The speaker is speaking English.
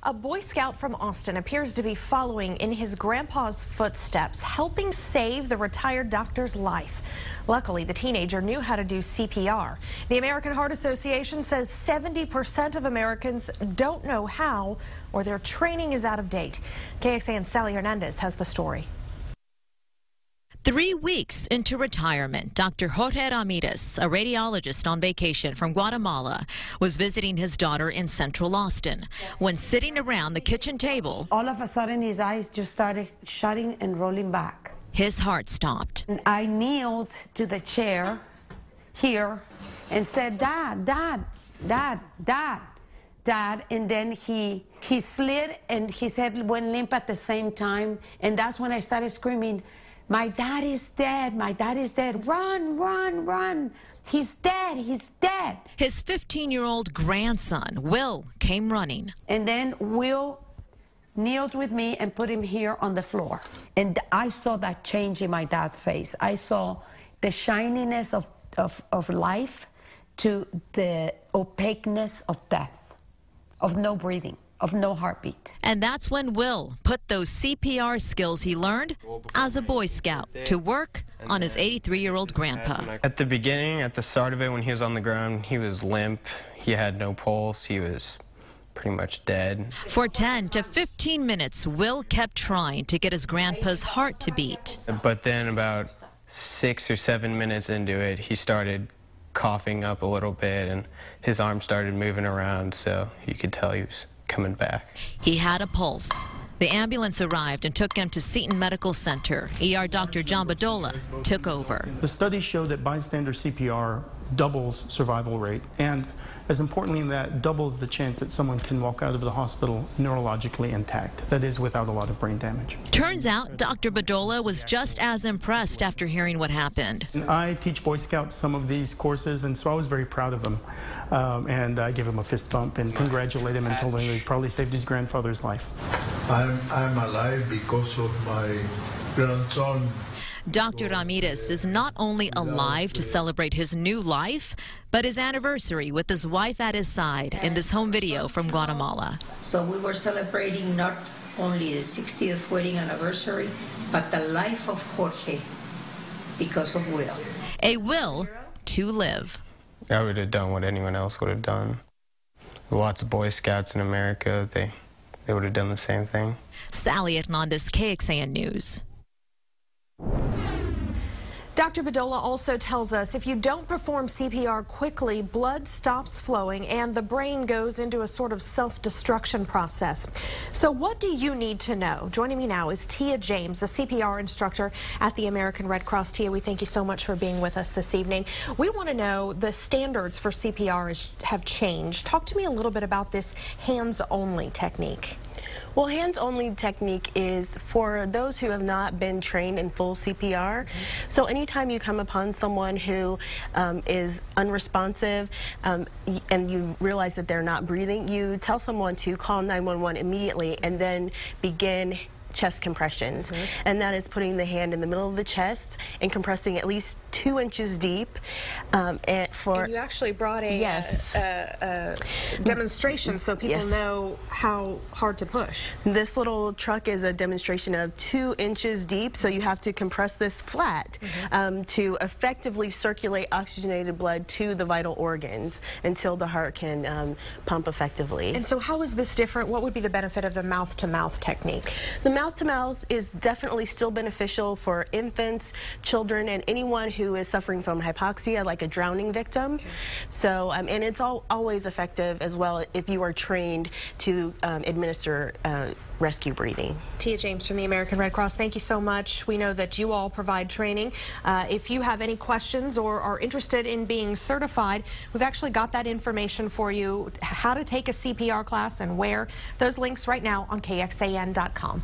A Boy Scout from Austin appears to be following in his grandpa's footsteps, helping save the retired doctor's life. Luckily, the teenager knew how to do CPR. The American Heart Association says 70% of Americans don't know how, or their training is out of date. KXAN's Sally Hernandez has the story. 3 weeks into retirement, Dr. Jorge Ramirez, a radiologist on vacation from Guatemala, was visiting his daughter in central Austin. When sitting around the kitchen table, all of a sudden his eyes just started shutting and rolling back. His heart stopped. And I kneeled to the chair here and said, Dad, Dad, Dad, Dad, Dad. And then he slid and his head went limp at the same time. And that's when I started screaming, my dad is dead. My dad is dead. Run, run, run. He's dead. He's dead. His 15-year-old grandson, Will, came running. And then Will kneeled with me and put him here on the floor. And I saw that change in my dad's face. I saw the shininess of life to the opaqueness of death, of no breathing, of no heartbeat. And that's when Will put those CPR skills he learned as a Boy Scout to work on his 83-year-old grandpa. At the beginning, at the start of it, when he was on the ground, he was limp. He had no pulse. He was pretty much dead. For 10 to 15 minutes, Will kept trying to get his grandpa's heart to beat. But then about 6 or 7 minutes into it, he started coughing up a little bit, and his arm started moving around, so you could tell he was coming back. He had a pulse. The ambulance arrived and took him to Seton Medical Center. ER Dr. John Badola took over. The studies show that bystander CPR doubles survival rate, and as importantly in that, doubles the chance that someone can walk out of the hospital neurologically intact, that is, without a lot of brain damage. Turns out Dr. Badola was just as impressed after hearing what happened. And I teach Boy Scouts some of these courses, and so I was very proud of him. And I gave him a fist bump and congratulated him and told him he probably saved his grandfather's life. I'm alive because of my grandson. Dr. Ramirez is not only alive to celebrate his new life, but his anniversary with his wife at his side in this home video from Guatemala. So we were celebrating not only the 60th wedding anniversary, but the life of Jorge because of Will. A will to live. I would have done what anyone else would have done. Lots of Boy Scouts in America, they would have done the same thing. Sally Hernandez, KXAN News. Dr. Badola also tells us if you don't perform CPR quickly, blood stops flowing and the brain goes into a sort of self-destruction process. So what do you need to know? Joining me now is Tia James, a CPR instructor at the American Red Cross. Tia, we thank you so much for being with us this evening. We want to know the standards for CPR have changed. Talk to me a little bit about this hands-only technique. Well, hands-only technique is for those who have not been trained in full CPR. So anytime you come upon someone who is unresponsive and you realize that they're not breathing, you tell someone to call 911 immediately and then begin chest compressions. And that is putting the hand in the middle of the chest and compressing at least 2 inches deep. And you actually brought a demonstration so people know how hard to push. This little truck is a demonstration of 2 inches deep, so you have to compress this flat to effectively circulate oxygenated blood to the vital organs until the heart can pump effectively. And so how is this different? What would be the benefit of the mouth-to-mouth technique? The mouth-to-mouth is definitely still beneficial for infants, children, and anyone who is suffering from hypoxia, like a drowning victim. So, and it's always effective as well if you are trained to administer rescue breathing. Tia James from the American Red Cross, thank you so much. We know that you all provide training. If you have any questions or are interested in being certified, we've actually got that information for you, how to take a CPR class and where. Those links right now on KXAN.com.